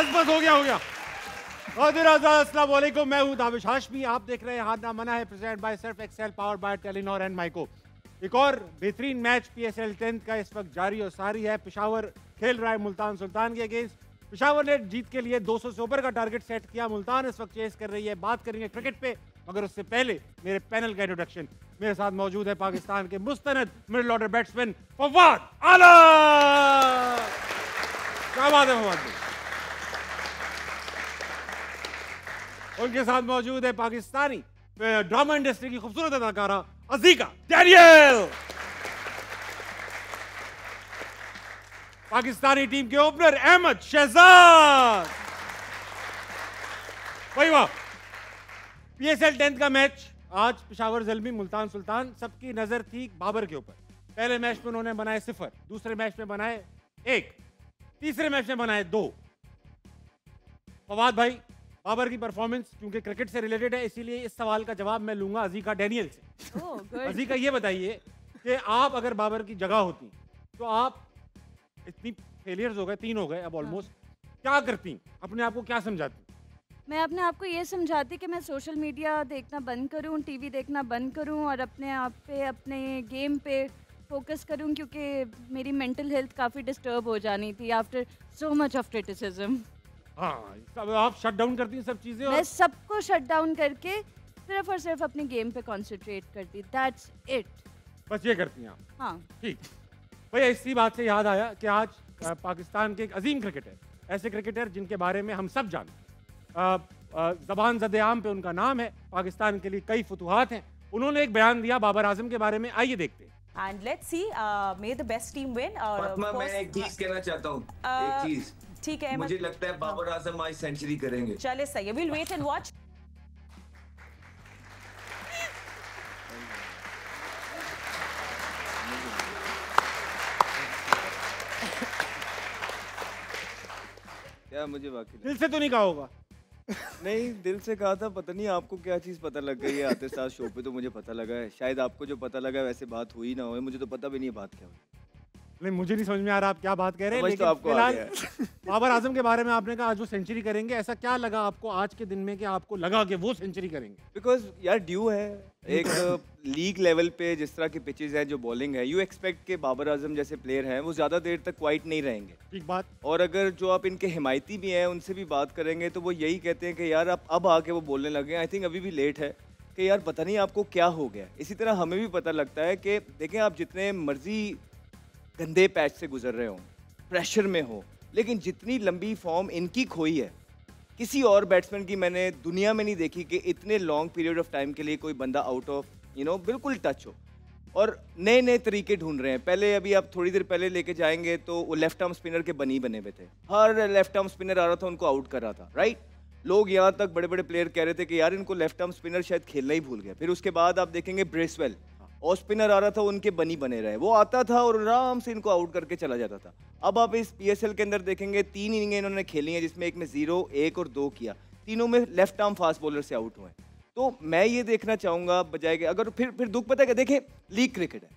बस हो गया। अस्सलाम वालेकुम, मैं हूं दाविश हाशमी। आप देख रहे हैं हाथ ना मना है, present by Surf Excel, powered by Telenor and माइको। एक और बेहतरीन मैच PSL 10 का इस वक्त जारी और सारी है। पेशावर खेल रहा है मुल्तान सुल्तान के अगेंस्ट। पेशावर ने जीत के लिए 200 से ऊपर का टारगेट सेट किया। मुल्तान इस वक्त चेस कर रही है। बात करेंगे क्रिकेट पे, मगर उससे पहले मेरे पैनल का इंट्रोडक्शन। मेरे साथ मौजूद है पाकिस्तान के मुस्तनद मिडिल ऑर्डर बैट्समैन फवाद आलम। क्या बात है फवाद जी। उनके साथ मौजूद है पाकिस्तानी ड्रामा इंडस्ट्री की खूबसूरत अदाकारा अज़ीका डैनियल। पाकिस्तानी टीम के ओपनर अहमद शहजाद। वही वाह। PSL 10 का मैच आज पेशावर ज़ल्मी मुल्तान सुल्तान। सबकी नजर थी बाबर के ऊपर। पहले मैच में उन्होंने बनाए 0, दूसरे मैच में बनाए 1, तीसरे मैच में बनाए 2। फवाद भाई, बाबर की परफॉर्मेंस क्योंकि क्रिकेट से रिलेटेड है, इसीलिए इस सवाल का जवाब मैं लूंगा अज़ीका डैनियल से। अज़ीका, ये बताइए कि आप अगर बाबर की जगह होती तो आप, इतनी फेलियर्स हो गए, 3 हो गए अब ऑलमोस्ट, क्या करती, अपने आप को क्या समझाती? मैं अपने आप को ये समझाती कि मैं सोशल मीडिया देखना बंद करूं, टीवी देखना बंद करूं और अपने आप पे, अपने गेम पे फोकस करूं, क्योंकि मेरी मेंटल हेल्थ काफ़ी डिस्टर्ब हो जानी थी after so much of criticism. हाँ, सब आप शट डाउन करती हैं सब चीजें। मैं सबको शट डाउन करके सिर्फ और सिर्फ अपने गेम पे कंसंट्रेट करती। That's it. बस ये करती हैं आप? हाँ। ठीक भैया, इसी बात से याद आया कि आज पाकिस्तान के एक अजीम क्रिकेटर, ऐसे क्रिकेटर जिनके बारे में हम सब जानते, ज़बान ज़द आम पे उनका नाम है, पाकिस्तान के लिए कई फतुहात हैं। उन्होंने एक बयान दिया बाबर आजम के बारे में, आइए देखते हैं। And let's see, may the best team win. Fatima, मैं एक चीज कहना चाहता हूँ, एक चीज। ठीक है, मुझे लगता है बाबर आजम आज सेंचुरी करेंगे। चले सही है, we'll wait and watch. क्या मुझे वाकई दिल से तो नहीं कहा होगा? नहीं, दिल से कहा था। पता नहीं आपको क्या चीज़ पता लग गई है आते साथ शो पे, तो मुझे पता लगा है। शायद आपको जो पता लगा वैसे बात हुई ना हो, मुझे तो पता भी नहीं बात क्या हुई। नहीं, मुझे नहीं समझ में आ रहा आप क्या बात कह रहे हैं, लेकिन तो आपको फिलहाल बाबर आजम के बारे में आपने कहा आज वो सेंचुरी करेंगे। ऐसा क्या लगा आपको आज के दिन में कि आपको लगा कि वो सेंचुरी करेंगे? बिकॉज यार ड्यू है एक लीग लेवल पे, जिस तरह की पिचेस हैं, जो बॉलिंग है, यू एक्सपेक्ट के बाबर आजम जैसे प्लेयर हैं वो ज़्यादा देर तक क्वाइट नहीं रहेंगे। ठीक बात। और अगर जो आप इनके हिमायती भी हैं उनसे भी बात करेंगे तो वो यही कहते हैं कि यार आप अब आके वो बोलने लगे। आई थिंक अभी भी लेट है कि यार पता नहीं आपको क्या हो गया। इसी तरह हमें भी पता लगता है कि देखें, आप जितने मर्जी गंदे पैच से गुजर रहे हो, प्रेशर में हो, लेकिन जितनी लंबी फॉर्म इनकी खोई है, किसी और बैट्समैन की मैंने दुनिया में नहीं देखी कि इतने लॉन्ग पीरियड ऑफ टाइम के लिए कोई बंदा आउट ऑफ बिल्कुल टच हो। और नए नए तरीके ढूंढ रहे हैं। पहले अभी आप थोड़ी देर पहले लेके जाएंगे तो वो लेफ्ट आर्म स्पिनर के बनी बने हुए थे, हर लेफ्ट आर्म स्पिनर आ रहा था उनको आउट कर रहा था, राइट। लोग यहाँ तक बड़े बड़े प्लेयर कह रहे थे कि यार इनको लेफ्ट आर्म स्पिनर शायद खेलना ही भूल गया। फिर उसके बाद आप देखेंगे ब्रेसवेल और स्पिनर आ रहा था, उनके बनी बने रहे, वो आता था और आराम से इनको आउट करके चला जाता था। अब आप इस PSL के अंदर देखेंगे 3 इनिंगें इन्होंने खेली हैं, जिसमें एक में 0, 1 और 2 किया। तीनों में लेफ्ट आर्म फास्ट बॉलर से आउट हुए। तो मैं ये देखना चाहूँगा बजाय के, अगर फिर दुख पता है कि देखें लीग क्रिकेट है,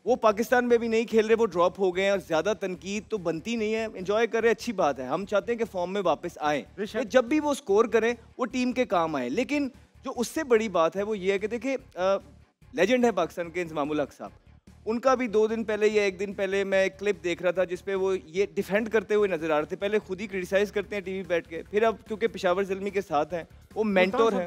वो पाकिस्तान में भी नहीं खेल रहे, वो ड्रॉप हो गए हैं और ज़्यादा तनकीद तो बनती नहीं है। एंजॉय कर रहे, अच्छी बात है, हम चाहते हैं कि फॉर्म में वापस आए, तो जब भी वो स्कोर करें वो टीम के काम आए। लेकिन जो उससे बड़ी बात है वो ये है कि देखिए, लेजेंड है पाकिस्तान के इंजमामुल हक साहब, उनका भी 2 दिन पहले या 1 दिन पहले मैं एक क्लिप देख रहा था जिसपे वो ये डिफेंड करते हुए नजर आ रहे थे। पहले खुद ही क्रिटिसाइज करते हैं टीवी बैठ के, फिर अब क्योंकि पेशावर ज़ल्मी के साथ हैं, वो मेंटोर हैं।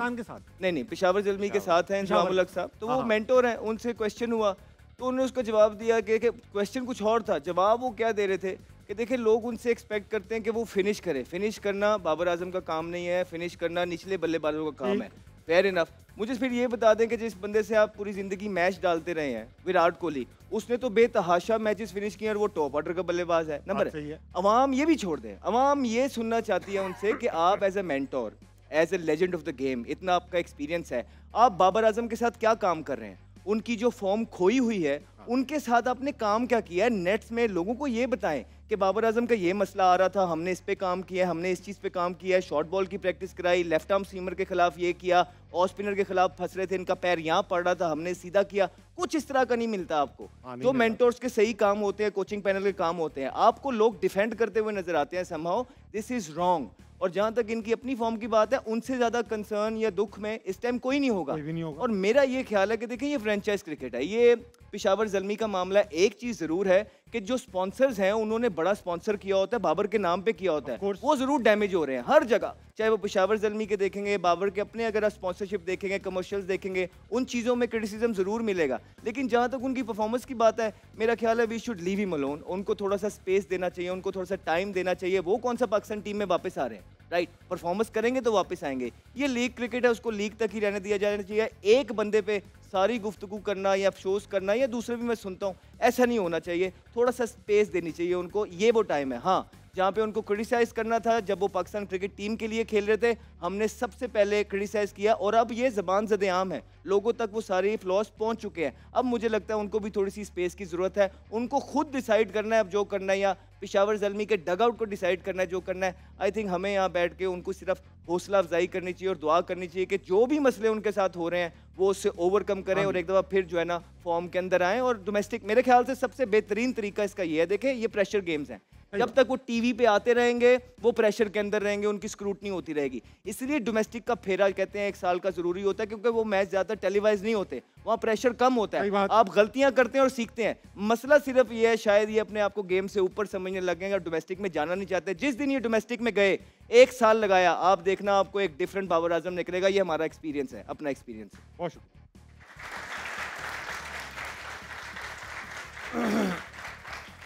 नहीं, पेशावर ज़ल्मी के साथ हैं इंजमामुल हक साहब, तो वो मेंटोर हैं। उनसे क्वेश्चन हुआ तो उन्होंने उसका जवाब दिया कि क्वेश्चन कुछ और था, जवाब वो क्या दे रहे थे कि देखिए, लोग उनसे एक्सपेक्ट करते हैं कि वो फिनिश करे। फिनिश करना बाबर आजम का काम नहीं है, फिनिश करना निचले बल्लेबाजों का काम है। Fair enough. मुझे फिर ये बता दें कि जिस बंदे से आप पूरी ज़िंदगी मैच डालते रहे हैं, विराट कोहली, उसने तो बेतहाशा मैचेस फिनिश किए और वो टॉप ऑर्डर का बल्लेबाज है। नंबर अवाम ये भी छोड़ दें, अवाम ये सुनना चाहती है उनसे कि आप as a mentor, as a legend of the game, इतना आपका एक्सपीरियंस है, आप बाबर आजम के साथ क्या काम कर रहे हैं? उनकी जो फॉर्म खोई हुई है, उनके साथ आपने काम क्या किया है? नेट्स में लोगों को ये बताएं कि बाबर आजम का ये मसला आ रहा था, हमने इस पे काम किया है, हमने इस चीज़ पे काम किया है, शॉर्ट बॉल की प्रैक्टिस कराई, लेफ्ट आर्म सीमर के खिलाफ ये किया, ऑफ स्पिनर के खिलाफ फंस रहे थे, इनका पैर यहाँ पड़ रहा था, हमने सीधा किया। कुछ इस तरह का नहीं मिलता आपको। जो मेंटोर्स के सही काम होते हैं, कोचिंग पैनल के काम होते हैं, आपको लोग डिफेंड करते हुए नजर आते हैं समहाउ, दिस इज रॉन्ग। और जहां तक इनकी अपनी फॉर्म की बात है, उनसे ज्यादा कंसर्न या दुख में इस टाइम कोई नहीं होगा। और मेरा ये ख्याल है कि देखिए ये फ्रेंचाइज क्रिकेट है, ये पेशावर ज़ल्मी का मामला है। एक चीज जरूर है कि जो स्पॉन्सर्स हैं उन्होंने बड़ा स्पॉन्सर किया होता है, बाबर के नाम पे किया होता है, वो जरूर डैमेज हो रहे हैं हर जगह, चाहे वो पेशावर ज़ल्मी के देखेंगे, बाबर के अपने अगर आप स्पॉन्सरशिप देखेंगे, कमर्शियल्स देखेंगे, उन चीज़ों में क्रिटिसिज्म जरूर मिलेगा। लेकिन जहाँ तक उनकी परफॉर्मेंस की बात है, मेरा ख्याल है we should leave him alone. उनको थोड़ा सा स्पेस देना चाहिए, उनको थोड़ा सा टाइम देना चाहिए। वो कौन सा पाकिस्तान टीम में वापस आ रहे हैं, राइट? परफॉर्मेंस करेंगे तो वापस आएंगे। ये लीग क्रिकेट है, उसको लीग तक ही रहने दिया जाना चाहिए। एक बंदे पे सारी गुफ्तगू करना या अफसोस करना, या दूसरे भी मैं सुनता हूँ, ऐसा नहीं होना चाहिए। थोड़ा सा स्पेस देनी चाहिए उनको, ये वो टाइम है। हाँ, जहाँ पे उनको क्रिटिसाइज करना था, जब वो पाकिस्तान क्रिकेट टीम के लिए खेल रहे थे, हमने सबसे पहले क्रिटिसाइज किया, और अब ये ज़बान ज़द-ए-आम है, लोगों तक वो सारे फ्लॉस पहुँच चुके हैं। अब मुझे लगता है उनको भी थोड़ी सी स्पेस की ज़रूरत है। उनको खुद डिसाइड करना है अब जो करना है, या पेशावर ज़ल्मी के डग आउट को डिसाइड करना है जो करना है। आई थिंक हमें यहाँ बैठ के उनको सिर्फ हौसला अफजाई करनी चाहिए और दुआ करनी चाहिए कि जो भी मसले उनके साथ हो रहे हैं वो उससे ओवरकम करें, और एक दफ़ा फिर जो है ना फॉर्म के अंदर आएँ। और डोमेस्टिक मेरे ख्याल से सबसे बेहतरीन तरीका इसका ये है, देखें ये प्रेशर गेम्स हैं, जब तक वो टीवी पे आते रहेंगे वो प्रेशर के अंदर रहेंगे, उनकी स्क्रूटनी होती रहेगी। इसलिए डोमेस्टिक का फेरा कहते हैं 1 साल का जरूरी होता है, क्योंकि वो मैच ज़्यादा टेलीवाइज नहीं होते, वहाँ प्रेशर कम होता है, आप गलतियां करते हैं और सीखते हैं। मसला सिर्फ ये है, शायद ये अपने आप को गेम से ऊपर समझने लगेंगे, डोमेस्टिक में जाना नहीं चाहते। जिस दिन ये डोमेस्टिक में गए, 1 साल लगाया, आप देखना आपको एक डिफरेंट बाबर आजम निकलेगा। ये हमारा एक्सपीरियंस है, अपना एक्सपीरियंस है। बहुत शुक्रिया।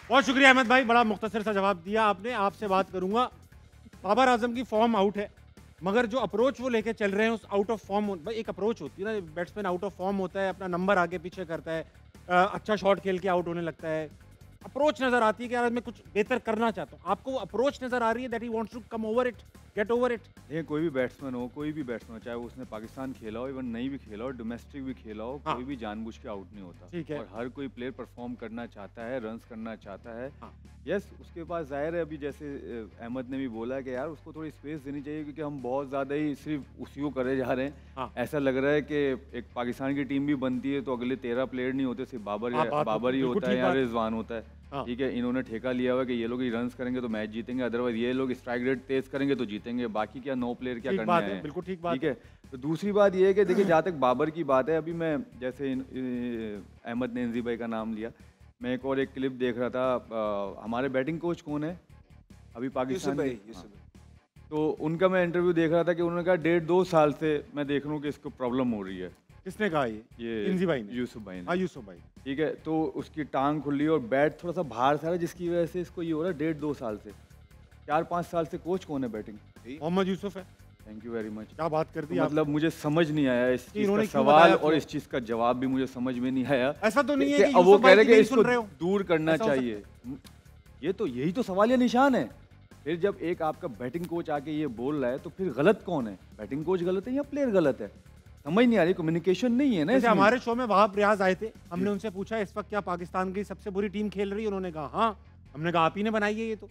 बहुत शुक्रिया अहमद भाई, बड़ा मुख्तसर सा जवाब दिया आपने। आपसे बात करूंगा, बाबर आजम की फॉर्म आउट है, मगर जो अप्रोच वो लेके चल रहे हैं उस आउट ऑफ फॉर्म, भाई एक अप्रोच होती है ना, बैट्समैन आउट ऑफ फॉर्म होता है, अपना नंबर आगे पीछे करता है, अच्छा शॉट खेल के आउट होने लगता है, अप्रोच नजर आती है कि यार मैं कुछ बेहतर करना चाहता हूँ। आपको अप्रोच नजर आ रही है that he wants to come over it, get over it? ये कोई भी बैट्समैन हो, कोई भी बैट्समैन चाहे वो उसने पाकिस्तान खेला हो, इवन नहीं भी खेला हो, डोमेस्टिक भी खेला हो, कोई भी जानबूझ के आउट नहीं होता। ठीक है। और हर कोई प्लेयर परफॉर्म करना चाहता है, रन्स करना चाहता है। यस, उसके पास जाहिर है, अभी जैसे अहमद ने भी बोला कि यार उसको थोड़ी स्पेस देनी चाहिए, क्योंकि हम बहुत ज़्यादा ही सिर्फ उसी को करे जा रहे हैं। ऐसा लग रहा है कि एक पाकिस्तान की टीम भी बनती है तो अगले 13 प्लेयर नहीं होते, सिर्फ बाबर ही होता है या रिजवान होता है। ठीक है, इन्होंने ठेका लिया हुआ कि ये लोग ही रन्स करेंगे तो मैच जीतेंगे, अदरवाइज ये लोग स्ट्राइक रेट तेज करेंगे तो जीतेंगे, बाकी क्या 9 प्लेयर क्या करने आए हैं। बिल्कुल ठीक बात। ठीक है, तो दूसरी बात ये है कि देखिए जहाँ तक बाबर की बात है, अभी मैं जैसे अहमद ने इंजी भाई का नाम लिया, मैं एक और एक क्लिप देख रहा था। हमारे बैटिंग कोच कौन है अभी पाकिस्तान में? तो उनका मैं इंटरव्यू देख रहा था कि उन्होंने कहा 1.5-2 साल से मैं देख रहा हूँ कि इसको प्रॉब्लम हो रही है। किसने कहा ये? इंजी भाई ने? यूसुफ भाई ने। हाँ, यूसुफ भाई। ठीक है, तो उसकी टांग खुली और बैट थोड़ा सा बाहर से आ रहा है, जिसकी वजह से इसको ये हो रहा है 1.5-2 साल से। 4-5 साल से कोच कौन है बैटिंग? मोहम्मद यूसुफ है। Thank you very much. क्या बात कर दी तो मतलब मुझे समझ नहीं आया इस चीज का क्यों सवाल, और इस चीज का जवाब भी मुझे समझ में नहीं आया। ऐसा तो नहीं है कि अब वो कह रहे कि नहीं इसको सुन रहे हो? दूर करना चाहिए। ये तो यही तो सवाल या निशान है। फिर जब एक आपका बैटिंग कोच आके ये बोल रहा है तो फिर गलत कौन है? बैटिंग कोच गलत है या प्लेयर गलत है? समझ नहीं आ रही, कम्युनिकेशन नहीं है ना। जैसे हमारे शो में वहाब रियाज आए थे, हमने उनसे पूछा इस वक्त क्या पाकिस्तान की सबसे बुरी टीम खेल रही है? उन्होंने कहा हाँ। हमने कहा आप ही ने बनाई है ये तो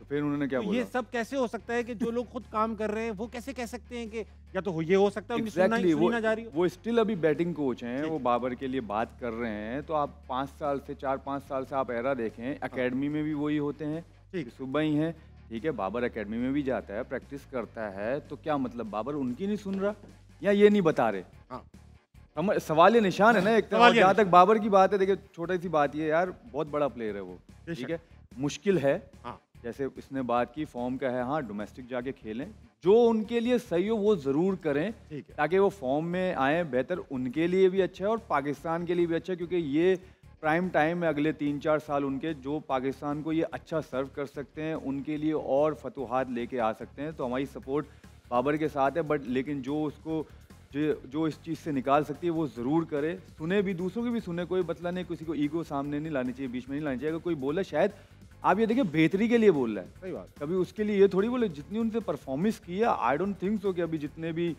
फिर उन्होंने क्या बोला? ये सब कैसे हो सकता है कि जो लोग खुद काम कर रहे हैं वो कैसे कह सकते हैं कि या तो ये हो सकता है उनकी सुनी ना जा रही हो? वो स्टिल अभी बैटिंग कोच हैं, वो बाबर के लिए बात कर रहे हैं। तो आप 4-5 साल से आप एरा देखें, एकेडमी में भी वही होते हैं, ठीक सुबह ही हैं। ठीक है, बाबर एकेडमी में भी जाता है, प्रैक्टिस करता है, तो क्या मतलब बाबर उनकी नहीं सुन रहा या ये नहीं बता रहे? हाँ, सवाल ये निशान है ना एक तरह। जहाँ तक बाबर की बात है, देखिए छोटी सी बात ये यार, बहुत बड़ा प्लेयर है वो। ठीक है, मुश्किल है। हाँ, जैसे इसने बात की फॉर्म का है, हाँ डोमेस्टिक जाके खेलें, जो उनके लिए सही हो वो ज़रूर करें, ताकि वो फॉर्म में आए। बेहतर उनके लिए भी अच्छा है और पाकिस्तान के लिए भी अच्छा है, क्योंकि ये प्राइम टाइम है अगले 3-4 साल उनके, जो पाकिस्तान को ये अच्छा सर्व कर सकते हैं, उनके लिए और फतूहात लेके आ सकते हैं। तो हमारी सपोर्ट बाबर के साथ है, बट लेकिन जो उसको जो इस चीज़ से निकाल सकती है वो ज़रूर करे, सुने भी, दूसरों की भी सुने। कोई मतलब नहीं, किसी को ईगो सामने नहीं लानी चाहिए, बीच में नहीं लानी चाहिए। अगर कोई बोले शायद आप ये देखिए बेहतरी के लिए बोल रहा है, सही बात, कभी उसके लिए ये थोड़ी बोले जितनी उनसे परफॉर्मेंस की है। आई डोंट थिंक सो कि अभी जितने भी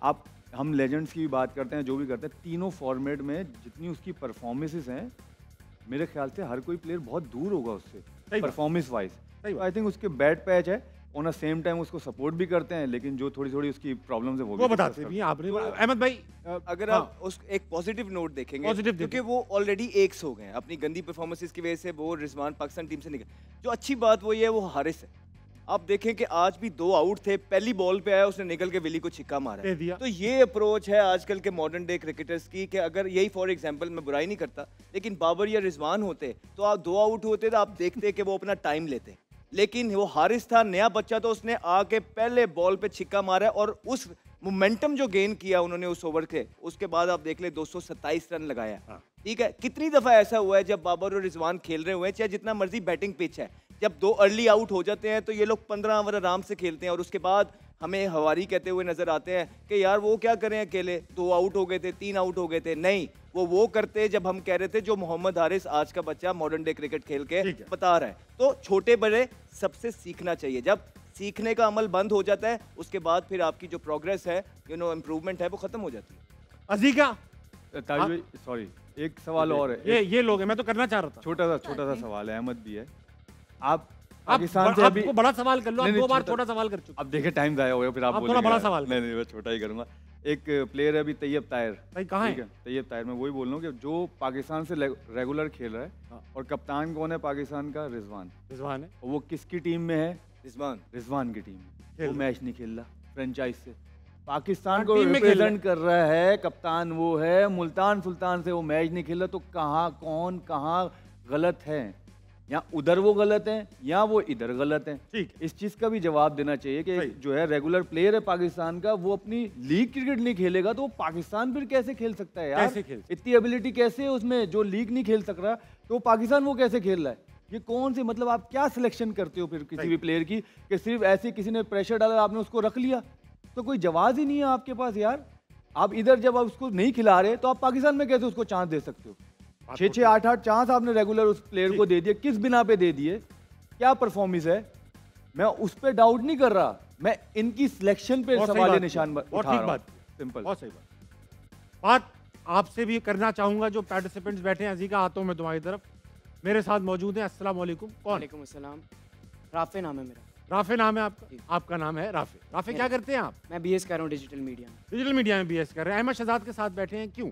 आप हम लेजेंड्स की भी बात करते हैं, जो भी करते हैं, तीनों फॉर्मेट में जितनी उसकी परफॉर्मेंसेस हैं, मेरे ख्याल से हर कोई प्लेयर बहुत दूर होगा उससे। Performance wise. आई थिंक उसके बैड पैच है, ऑन अ सेम टाइम उसको सपोर्ट भी करते हैं, लेकिन जो थोड़ी थोड़ी उसकी प्रॉब्लम्स है वो बताते भी हैं आपने। अहमद भाई अगर आप उस एक पॉजिटिव नोट देखेंगे, Positive क्योंकि वो ऑलरेडी एक्स हो गए हैं अपनी गंदी परफॉर्मेंसेस की वजह से, वो रिजवान पाकिस्तान टीम से निकल। जो अच्छी बात वो ये है, वो हारिस है। आप देखें कि आज भी 2 आउट थे, पहली बॉल पे आया उसने निकल के विली को छिक्का मारा दे दिया। तो ये अप्रोच है आजकल के मॉडर्न डे क्रिकेटर्स की, कि अगर यही फॉर एग्जांपल, मैं बुराई नहीं करता, लेकिन बाबर या रिजवान होते तो आप 2 आउट होते तो आप देखते कि वो अपना टाइम लेते, लेकिन वो हारिस था, नया बच्चा, तो उसने आके पहले बॉल पे छिक्का मारा और उस मोमेंटम जो गेन किया उन्होंने उस ओवर के, उसके बाद आप देख ले 227 रन लगाया। ठीक है, कितनी दफा ऐसा हुआ है जब बाबर और रिजवान खेल रहे हुए हैं, चाहे जितना मर्जी बैटिंग पिच है, जब 2 अर्ली आउट हो जाते हैं तो ये लोग 15 ओवर आराम से खेलते हैं और उसके बाद हमें हवारी कहते हुए नजर आते हैं कि यार वो क्या करें अकेले, 2 आउट हो गए थे, 3 आउट हो गए थे। नहीं, वो करते जब हम कह रहे थे जो मोहम्मद हारिस आज का बच्चा मॉडर्न डे क्रिकेट खेल के बता रहा है। तो छोटे बड़े सबसे सीखना चाहिए। जब सीखने का अमल बंद हो जाता है, उसके बाद फिर आपकी जो प्रोग्रेस है, इम्प्रूवमेंट है, वो खत्म हो जाती है। अजीका सॉरी, एक सवाल और है। ये लोग हैं, मैं तो करना चाह रहा था। छोटा सा सवाल है, अहमद भी है। आप पाकिस्तान से अभी बड़ा सवाल कर लो, आप 2 बार छोटा सवाल कर चुके। अब देखिए टाइम ज़ाया हो गया, फिर आप थोड़ा बड़ा सवाल। नहीं, मैं छोटा ही करूंगा। एक प्लेयर है अभी तैयब ताहिर। भाई कहाँ है? तैयब ताहिर, मैं वही बोल रहा हूँ कि जो पाकिस्तान से रेगुलर खेल रहा है, और कप्तान कौन है पाकिस्तान का? रिजवान है। और वो किसकी टीम में है? रिजवान की टीम में। वो मैच नहीं खेल रहा फ्रेंचाइज से, पाकिस्तान को रिप्रेजेंट कर रहा है, कप्तान वो है। मुल्तान सुल्तान से वो मैच नहीं खेल रहा, तो कहाँ गलत है? या उधर वो गलत है या वो इधर गलत है। ठीक, इस चीज का भी जवाब देना चाहिए कि जो है रेगुलर प्लेयर है पाकिस्तान का, वो अपनी लीग क्रिकेट नहीं खेलेगा तो वो पाकिस्तान फिर कैसे खेल सकता है यार? कैसे खेल? इतनी एबिलिटी कैसे है उसमें? जो लीग नहीं खेल सक रहा तो पाकिस्तान वो कैसे खेल रहा है? ये कौन सी, मतलब आप क्या सिलेक्शन करते हो फिर किसी भी प्लेयर की, कि सिर्फ ऐसे किसी ने प्रेशर डाला आपने उसको रख लिया? तो कोई जवाब ही नहीं है आपके पास यार। आप इधर जब आप उसको नहीं खिला रहे तो आप पाकिस्तान में कैसे उसको चांस दे सकते हो? 6-6, 8-8 चांस आपने रेगुलर उस प्लेयर को दे दिए, किस बिना पे दे दिए? क्या परफॉर्मेंस है? मैं उस पे डाउट नहीं कर रहा, मैं इनकी सिलेक्शन पे सवाल निशान उठा रहा हूं। सिंपल, बहुत सही बात आपसे भी करना चाहूंगा। जो पार्टिसिपेंट्स बैठे हैं, अजीका आता हूं मैं तुम्हारी तरफ। मेरे साथ मौजूद हैं, अस्सलाम वालेकुम। कौन? वालेकुम अस्सलाम। राफे नाम है मेरा। राफे नाम है आपका? आपका नाम है राफे। राफे क्या करते हैं आप? मैं बीएस कर रहा हूँ डिजिटल मीडिया में। डिजिटल मीडिया में बीएस कर रहे हैं। अहमद शहजाद के साथ बैठे हैं, क्यों?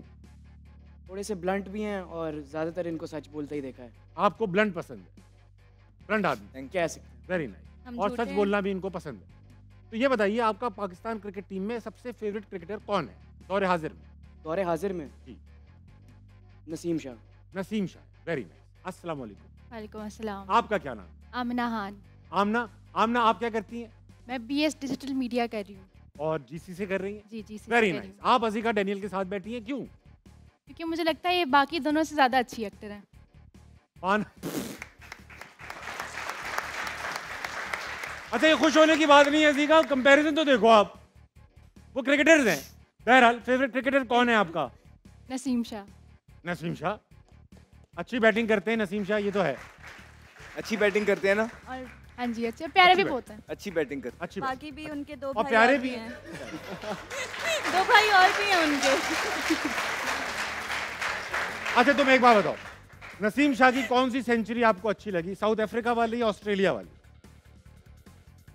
थोड़े से ब्लंट भी हैं और ज़्यादातर इनको सच बोलते ही देखा है। आपको ब्लंट पसंद है? ब्लंट आदमी कह सकते हैं। Very nice. और सच बोलना भी इनको पसंद है। तो ये बताइए, आपका पाकिस्तान क्रिकेट टीम में सबसे फेवरेट क्रिकेटर कौन है दौरे हाजिर में? दौरे हाजिर में जी, नसीम शाह। Naseem Shah, very nice. अस्सलाम वालेकुम। वालेकुम अस्सलाम। आपका क्या नाम? आमना खान। आमना आप क्या करती हैं? मैं बीएस डिजिटल मीडिया कर रही हूँ। और जीसी से कर रही हैं? जी, जीसी वेरी नाइस। आप अजीका डैनियल के साथ बैठी हैं, क्यों? क्योंकि मुझे लगता है ये बाकी दोनों से ज़्यादा अच्छी एक्टर है। अच्छा, ये खुश होने की बात नहीं है अजीका, कंपैरिजन तो देखो आप, वो क्रिकेटर्स हैं। बहरहाल, फेवरेट क्रिकेटर कौन है आपका? नसीम शाह। नसीम शाह अच्छी बैटिंग करते हैं। नसीम शाह, ये तो है, अच्छी बैटिंग करते हैं ना। और हाँ जी, अच्छे प्यारे भी बहुत हैं। अच्छी बैटिंग करते, अच्छी बाकी भी उनके 2 और भाई प्यारे और भी हैं। 2 भाई और भी हैं उनके। अच्छा, तुम एक बात बताओ, नसीम शाह की कौन सी सेंचुरी आपको अच्छी लगी? साउथ अफ्रीका वाली या ऑस्ट्रेलिया वाली?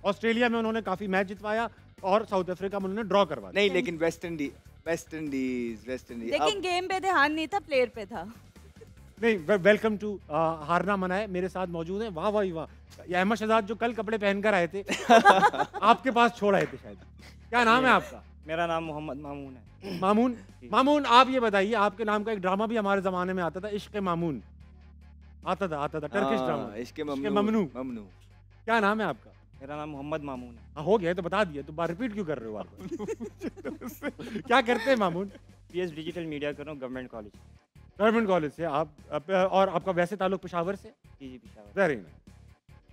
ऑस्ट्रेलिया में उन्होंने काफी मैच जितवाया और साउथ अफ्रीका में उन्होंने ड्रॉ करवा दिया। नहीं, लेकिन वेस्ट इंडीज लेकिन गेम पे ध्यान नहीं था, प्लेयर पे था। नहीं, वेलकम टू हारना मना है। मेरे साथ मौजूद हैं, वाह वाह वाह, ये अहमद शहजाद जो कल कपड़े पहनकर आए थे आपके पास छोड़ आए थे शायद। क्या नाम है आपका? मेरा नाम मोहम्मद मामून है। मामून, आप ये बताइए, आपके नाम का एक ड्रामा भी हमारे जमाने में आता था, इश्क मामून आता था टर्किश ड्रामा, इश्क ममनू। क्या नाम है आपका? मेरा नाम मोहम्मद मामून है। हाँ, हो गया तो बता दिया, तो बार रिपीट क्यों कर रहे हो आप? क्या करते हैं मामून? बीएस डिजिटल मीडिया कर रहा हूँ गवर्नमेंट कॉलेज से। आप और आपका वैसे ताल्लुक पेशावर से? जी, पेशावर। Very nice.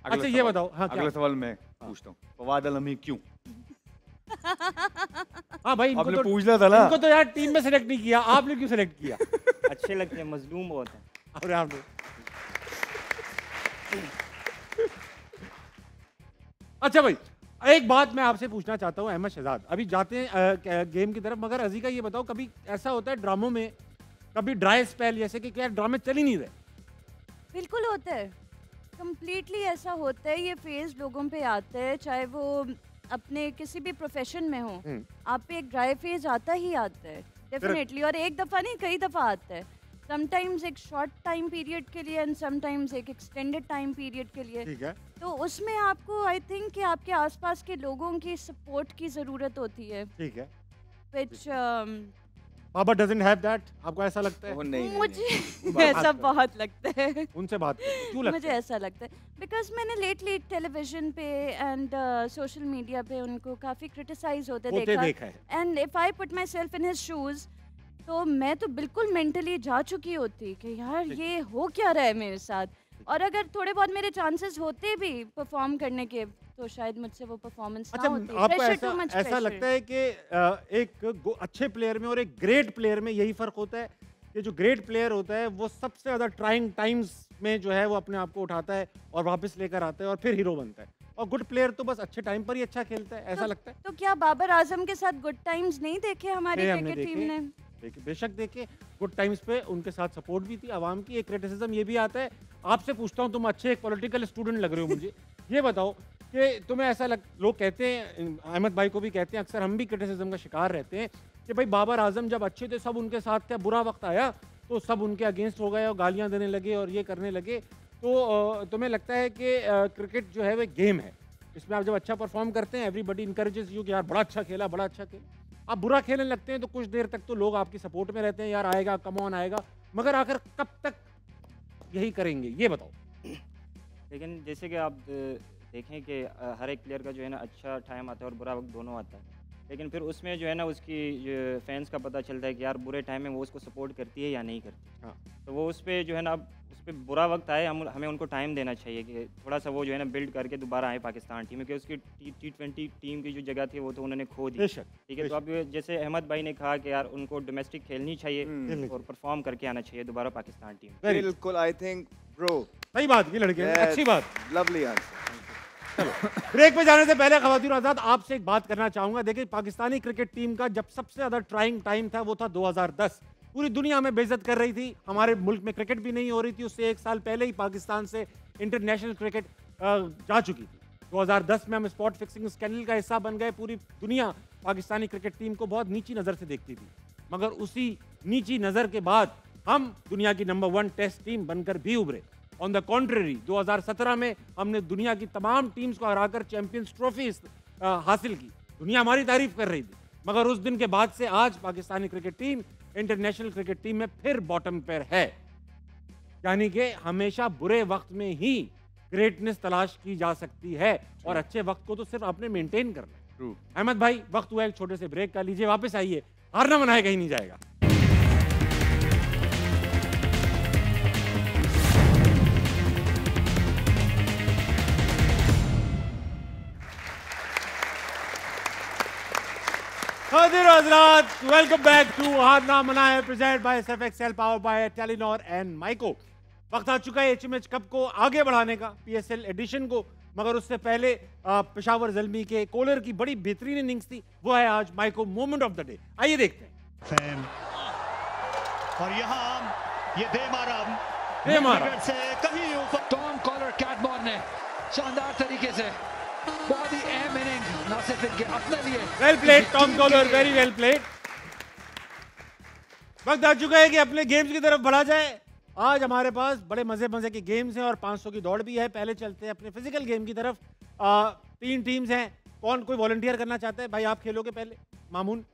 अच्छा, ये बताओ, हाँ, अगला सवाल मैं पूछता हूँ, फवाद अलमी क्यों? हाँ भाई, आपने तो पूछना था ना। इनको तो यार टीम में सेलेक्ट नहीं किया, आपने क्यों सेलेक्ट किया? अच्छे लगते हैं, मजलूम बहुत हैं। अरे आपने अच्छा भाई, एक बात मैं आपसे पूछना चाहता हूँ अहमद शहजाद, अभी जाते हैं गेम की तरफ, मगर अजीका ये बताओ, कभी ऐसा होता है ड्रामों में, कभी ड्राई स्पेल जैसे कि क्या ड्रामे चल ही नहीं रहे? बिल्कुल होता है। कंप्लीटली ऐसा होता है, ये फेज लोगों पे आता है, चाहे वो अपने किसी भी प्रोफेशन में हो, आप पे एक ड्राई फेज आता ही आता है डेफिनेटली, और एक दफ़ा नहीं कई दफ़ा आता है। समटाइम्स एक शॉर्ट टाइम पीरियड के लिए एंड समटाइम्स एक एक्सटेंडेड टाइम पीरियड के लिए। ठीक है। तो उसमें आपको आई थिंक कि आपके आसपास के लोगों की सपोर्ट की ज़रूरत होती है। ठीक है। Which Baba doesn't have that, आपको ऐसा लगता है? मुझे ऐसा बहुत लगता है। उनसे बात क्यों लगता मुझे ऐसा लगता है बिकॉज मैंने लेटली टेलीविजन पे एंड सोशल मीडिया पे उनको काफ़ी क्रिटिसाइज होते देखा है। And if I put my self in his shoes, तो मैं तो बिल्कुल मेंटली जा चुकी होती कि यार ये हो क्या रहा है मेरे साथ, और अगर थोड़े बहुत मेरे चांसेस होते भी परफॉर्म करने के तो शायद मुझसे वो परफॉर्मेंस ना होती। आपको ऐसा लगता है कि एक अच्छे प्लेयर में और एक ग्रेट प्लेयर में यही फर्क होता है कि जो ग्रेट प्लेयर होता है वो सबसे ज़्यादा ट्राइंग टाइम्स में जो है वो अपने आप को उठाता है और वापस लेकर आता है और फिर हीरो बनता है, और गुड प्लेयर तो बस अच्छे टाइम पर ही अच्छा खेलता है, ऐसा लगता है? तो क्या बाबर आजम के साथ गुड टाइम्स नहीं देखे हमारी क्रिकेट टीम ने? बेशक देखे, गुड टाइम्स पे उनके साथ सपोर्ट भी थी आवाम की। एक क्रिटिसिज्म ये भी आता है, आपसे पूछता हूँ, तुम अच्छे एक पॉलिटिकल स्टूडेंट लग रहे हो मुझे, ये बताओ कि तुम्हें ऐसा लोग कहते हैं, अहमद भाई को भी कहते हैं, अक्सर हम भी क्रिटिसिज्म का शिकार रहते हैं कि भाई बाबर आजम जब अच्छे थे सब उनके साथ थे, बुरा वक्त आया तो सब उनके अगेंस्ट हो गए और गालियाँ देने लगे और ये करने लगे। तो तुम्हें लगता है कि क्रिकेट जो है वो गेम है, इसमें आप जब अच्छा परफॉर्म करते हैं एवरीबडी इनकरेजेस यू कि यार बड़ा अच्छा खेला, बड़ा अच्छा खेला। आप बुरा खेलने लगते हैं तो कुछ देर तक तो लोग आपकी सपोर्ट में रहते हैं, यार आएगा, कम ऑन आएगा, मगर आखिर कब तक यही करेंगे, ये बताओ। लेकिन जैसे कि आप देखें कि हर एक प्लेयर का जो है ना अच्छा टाइम आता है और बुरा वक्त दोनों आता है, लेकिन फिर उसमें जो है ना उसकी जो फैंस का पता चलता है कि यार बुरे टाइम में वो उसको सपोर्ट करती है या नहीं करती। हाँ। तो वो उस पर जो है ना, उस पर बुरा वक्त आए, हमें उनको टाइम देना चाहिए कि थोड़ा सा वो जो है ना बिल्ड करके दोबारा आए पाकिस्तान टीम में, क्योंकि उसकी T20 टीम की जो जगह थी वो तो उन्होंने खो दी। ठीक है, तो अब जैसे अहमद भाई ने कहा कि यार उनको डोमेस्टिक खेलनी चाहिए और परफॉर्म करके आना चाहिए दोबारा पाकिस्तान टीम। बिल्कुल, आई थिंक ब्रो सही बात की लड़के, अच्छी बात, लवली आंसर। ब्रेक पे जाने से पहले ख़वातीन आज़ाद आपसे एक बात करना चाहूंगा। देखिए, पाकिस्तानी क्रिकेट टीम का जब सबसे ज़्यादा ट्राइंग टाइम था वो था 2010। पूरी दुनिया में बेइज्जत कर रही थी, हमारे मुल्क में क्रिकेट भी नहीं हो रही थी, उससे एक साल पहले ही पाकिस्तान से इंटरनेशनल क्रिकेट जा चुकी थी। 2010 में हम स्पॉट फिक्सिंग स्कैंडल का हिस्सा बन गए, पूरी दुनिया पाकिस्तानी क्रिकेट टीम को बहुत नीची नज़र से देखती थी, मगर उसी नीची नज़र के बाद हम दुनिया की नंबर 1 टेस्ट टीम बनकर भी उभरे। ऑन द कॉन्ट्ररी 2017 में हमने दुनिया की तमाम टीम्स को हराकर चैंपियंस ट्रॉफी हासिल की, दुनिया हमारी तारीफ कर रही थी, मगर उस दिन के बाद से आज Pakistani cricket team international cricket team में फिर बॉटम पर है। यानी कि हमेशा बुरे वक्त में ही ग्रेटनेस तलाश की जा सकती है और अच्छे वक्त को तो सिर्फ आपने मेंटेन करना है। अहमद भाई, वक्त हुआ एक छोटे से ब्रेक का, लीजिए, वापस आइए, हारना मनाए कहीं नहीं जाएगा। वेलकम बैक टू हारना मना है, present by Surf Excel, power by Telenor and माइको। वक्त आ चुका है HMH कप को आगे बढ़ाने का, PSL एडिशन को, मगर उससे पहले पेशावर ज़ल्मी के कोलर की बड़ी बेहतरीन इनिंग्स थी, वो है आज माइको मोमेंट ऑफ द डे। आइए देखते हैं। और यहाँ ये दे मारा से कहीं ऊपर टॉम कॉलर कैटमोर ने शानदार तरीके से बहुत ही अहम इनिंग ना सिर्फ इनके अपने लिए। Well played Tom Kohler, very well played. वक्त आ चुका है कि अपने गेम्स की तरफ बढ़ा जाए। आज हमारे पास बड़े मजे मजे के गेम्स हैं और 500 की दौड़ भी है। पहले चलते हैं अपने फिजिकल गेम की तरफ। 3 टीम्स हैं, कौन कोई वॉलंटियर करना चाहता है? भाई आप खेलोगे पहले, मामून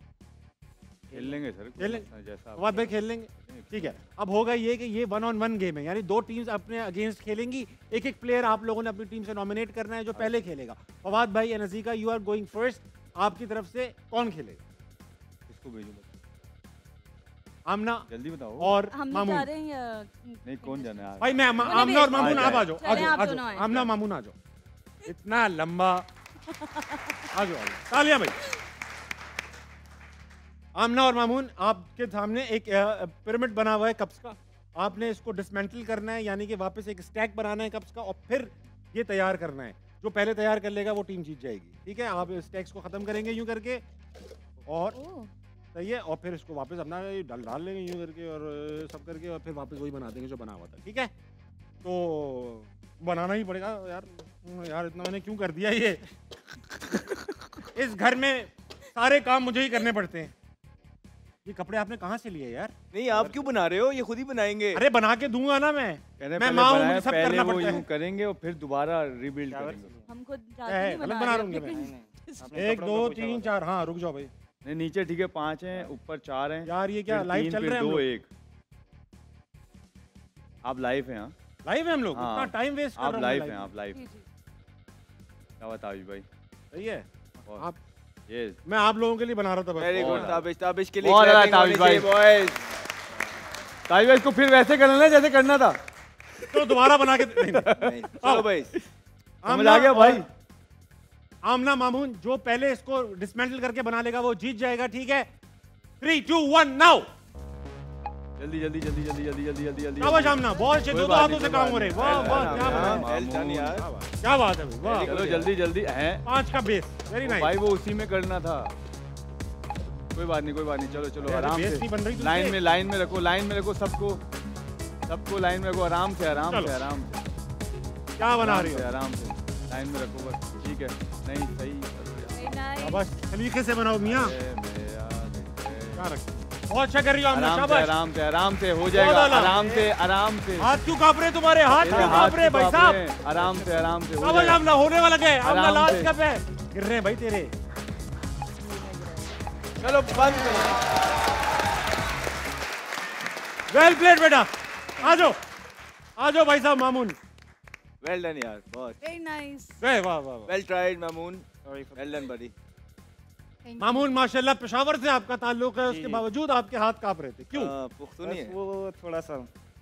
खेल लेंगे सर, खेल लेंगे, जैसा भाई खेल लेंगे, ठीक है। अब होगा ये कि ये 1-on-1 गेम है, यानी 2 टीम्स अपने अगेंस्ट खेलेंगी। एक एक प्लेयर आप लोगों ने अपनी टीम से नॉमिनेट करना है जो पहले खेलेगा। फवाद भाई या नज़ीका, यू आर गोइंग फर्स्ट, आपकी तरफ से कौन खेलेगा? किसको भेजूं? आमना जल्दी बताओ। और मामून नहीं, कौन जाना है? भाई मैं आमना और मामून, आप आ जाओ, आमना मामून आ जाओ, इतना लंबा आ जाओ, तालियां भाई। आमना और मामून, आपके सामने एक पिरामिड बना हुआ है कप्स का, आपने इसको डिसमेंटल करना है, यानी कि वापस एक स्टैक बनाना है कप्स का और फिर ये तैयार करना है। जो पहले तैयार कर लेगा वो टीम जीत जाएगी, ठीक है। आप स्टैक्स को खत्म करेंगे यूं करके और सही है, और फिर इसको वापस अपना डाल लेंगे यूं करके और सब करके और फिर वापस वही बना देंगे जो बना हुआ था, ठीक है। तो बनाना ही पड़ेगा यार। यार इतना मैंने क्यों कर दिया ये? इस घर में सारे काम मुझे ही करने पड़ते हैं। ये कपड़े आपने कहाँ से लिए यार? नहीं आप क्यों बना रहे हो, ये खुद ही बनाएंगे। अरे बना के दूंगा ना मैं माँ हूँ, मुझे सब करना पड़ता है। करेंगे और फिर दोबारा रिबिल्ड करेंगे। हम खुद गलत बना रहा मैं। 1 2 3 4 हाँ रुक जाओ भाई। नहीं नीचे ठीक है 5 हैं, ऊपर 4 हैं यार। ये क्या लाइव चल रहा है? 2 1 आप लाइव हैं? हाँ लाइव है हम लोग। इतना टाइम वेस्ट कर रहे हैं। आप लाइव हैं, आप लाइव। क्या बताओ भाई? सही है। आप ये मैं आप लोगों के लिए बना रहा था। वेरी गुड ताबिश, ताबिश के लिए ताबिश भाई। ताबिश को फिर वैसे करना है जैसे करना था। तो दोबारा बना के नहीं। चलो भाई समझ आ गया भाई। आमना मामून जो पहले इसको डिसमेंटल करके बना लेगा वो जीत जाएगा। ठीक है 3 2 1 नाउ। जल्दी जल्दी जल्दी जल्दी जल्दी जल्दी जल्दी जल्दी। शाबाश आमना, बहुत अच्छे। 2 हाथों से काम हो रहे। वाह वाह क्या बात है यार, क्या बात है भाई। वाह चलो जल्दी जल्दी है। 5 का बेस। वेरी नाइस भाई, वो उसी में करना था। कोई बात नहीं कोई बात नहीं। चलो चलो आराम से लाइन में रखो, लाइन में रखो सबको, सबको लाइन में रखो। आराम से आराम से आराम से। क्या बना रही हो? आराम से लाइन में रखो बस। ठीक है नहीं सही बस तरीके से बनाओ मियां। क्या रख बहुत अच्छा कर रही हो। आराम से आराम से हो जाएगा। आराम से आराम से। हाथ क्यों कांप रहे तुम्हारे? हाथ क्यों कांप रहे भाई साहब? आराम से आमना होने वाला है। आमना लास्ट कप है। गिर रहे हैं भाई तेरे। चलो बंद करो। वेल प्लेड बेटा। आ जाओ भाई साहब मामून। वेल डन यार, बहुत वेरी नाइस। वाह वाह वाह। Well tried Mamoon, well done buddy. Mamoon माशाल्लाह पेशावर से आपका ताल्लुक है, उसके बावजूद आपके हाथ कांप रहे थे। क्यों? पुख्तनी है वो थोड़ा सा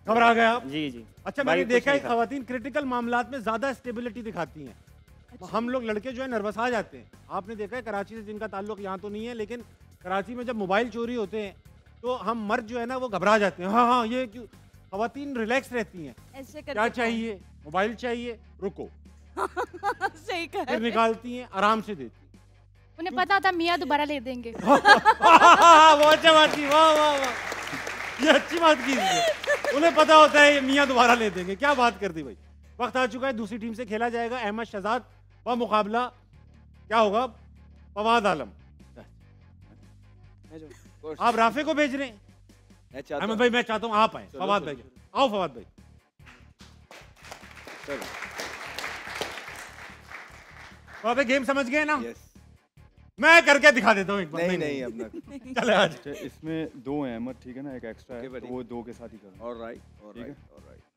घबरा गए आप? जी जी। अच्छा मैंने देखा है खवातीन क्रिटिकल मामलात में ज्यादा स्टेबिलिटी दिखाती हैं। हम लोग लड़के जो है नर्वस आ जाते हैं। आपने देखा है कराची से जिनका ताल्लुक यहाँ तो नहीं है, लेकिन कराची में जब मोबाइल चोरी होते हैं तो हम मर्द जो है ना वो घबरा जाते हैं। हाँ हाँ ये क्यों? खवातीन रिलैक्स रहती हैं। ऐसे क्या चाहिए? मोबाइल चाहिए, रुको। सही कहा। फिर निकालती हैं, आराम से देती। उन्हें पता होता मियाँ दोबारा ले देंगे। बहुत अच्छा बात की। वाह वाह वाह, ये अच्छी बात की। उन्हें पता होता है ये मियाँ दोबारा ले देंगे। क्या बात कर दी भाई। वक्त आ चुका है, दूसरी टीम से खेला जाएगा। अहमद शहजाद व मुकाबला क्या होगा? फवाद आलम। आप राफे को भेज रहे हैं? अहमद भाई मैं चाहता हूँ आप आए। फवाद भाई आओ। फवाद भाई फवाद भाई गेम समझ गए ना? मैं करके दिखा देता हूँ एक बार। नहीं अपना चले आज। इसमें 2 हैं अहमद, ठीक है ना, एक एक्स्ट्रा है तो वो 2 के साथ ही करना। ऑलराइट।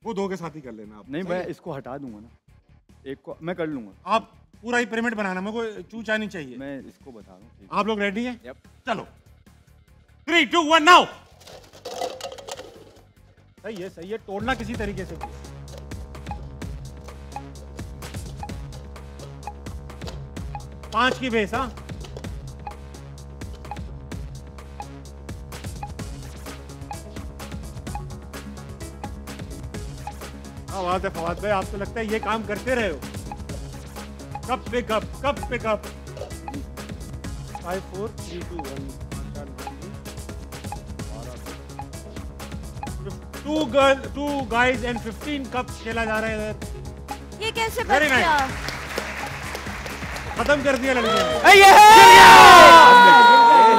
वो 2 के साथ ही कर लेना आप। नहीं मैं इसको हटा दूंगा ना, एक को मैं कर लूंगा। आप पूरा ही पिरामिड बनाना, मेरे को चूचा नहीं चाहिए। मैं इसको बता रहा हूँ। आप लोग रेडी हैं? चलो 3 2 1 नाउ। सही है तोड़ना किसी तरीके से। 5 की बेस। हाँ बात है फवाद भाई, आप तो लगता है ये काम करते रहे हो। कप पे कप 5 4 3 2 1 2 guys and 15 कप्स खेला जा रहा है इधर। ये कैसे बच गया? खत्म कर दिया लड़के ने।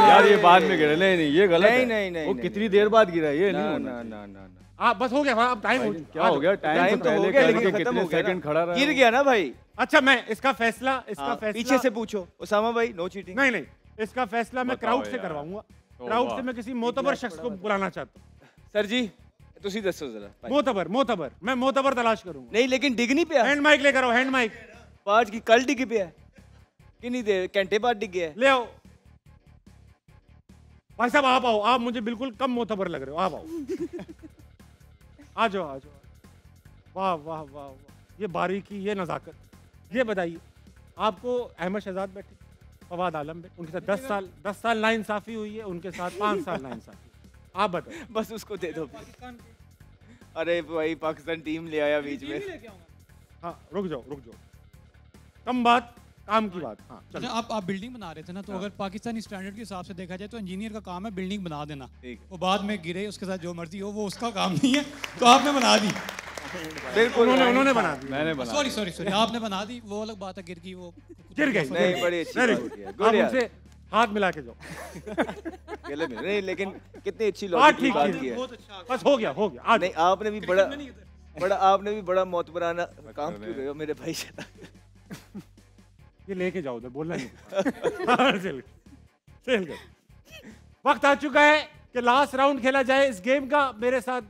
यार ये बाद में गिरा। नहीं ये गलत है। नहीं वो कितनी देर बाद गिरा? ये नहीं होना। ना आप बस हो गया। अब टाइम हो क्या हो गया? टाइम तो हो गया लेकिन कितने सेकंड खड़ा रहा? गिर गया ना भाई। अच्छा मैं इसका फैसला पीछे से पूछो उसामा भाई। No cheating. नहीं इसका फैसला मैं क्राउड से करवाऊंगा। क्राउड से मैं किसी मोतबर शख्स को बुलाना चाहता हूँ। सर जी तुसी दसो जरा। मोतबर मैं मोतबर तलाश करूंगा। नहीं लेकिन डिग नहीं पिया। हैंड माइक लेकर आओ। हैंड माइक 5 की कल डिग पिया कितनी देर? घंटे बाद डिग गया। ले आओ भाई साहब। आप आओ। आप मुझे बिल्कुल कम मोतबर लग रहे हो। आप आओ। आ जाओ। वाह वाह वाह वाह, ये बारीकी, ये नज़ाकत। ये बताइए आपको अहमद शहजाद बैठे, फवाद आलम बैठे, उनके साथ 10 साल नाइंसाफी हुई है, उनके साथ 5 साल नाइंसाफी। आप बताइए। बस उसको दे दो। अरे भाई पाकिस्तान टीम ले आया बीच में। हाँ रुक जाओ। कम बात काम की बात। हाँ अच्छा आप बिल्डिंग बना रहे थे ना, तो अगर पाकिस्तानी स्टैंडर्ड के हिसाब से देखा जाए तो इंजीनियर का काम है बिल्डिंग बना देना। वो बाद में गिरे उसके साथ जो मर्जी हो, वो उसका काम नहीं है, तो आपने बना दी। बिल्कुल उन्होंने बना दी। मैंने बना सॉरी आपने बना दी, वो अलग बात है, गिर गई वो। गिर गई। नहीं, बड़ी अच्छी बात की है। गुड यार। उनसे हाथ मिला के जाओ। गले में नहीं, लेकिन कितनी अच्छी लॉजिक की बात की है। बस हो गया आज। नहीं, आपने भी बड़ा मोतबराना काम क्यों रहे हो मेरे भाई से। ये लेके जाओ उधर, बोलना नहीं। चल वक्त आ चुका है कि लास्ट राउंड खेला जाए इस गेम का। मेरे साथ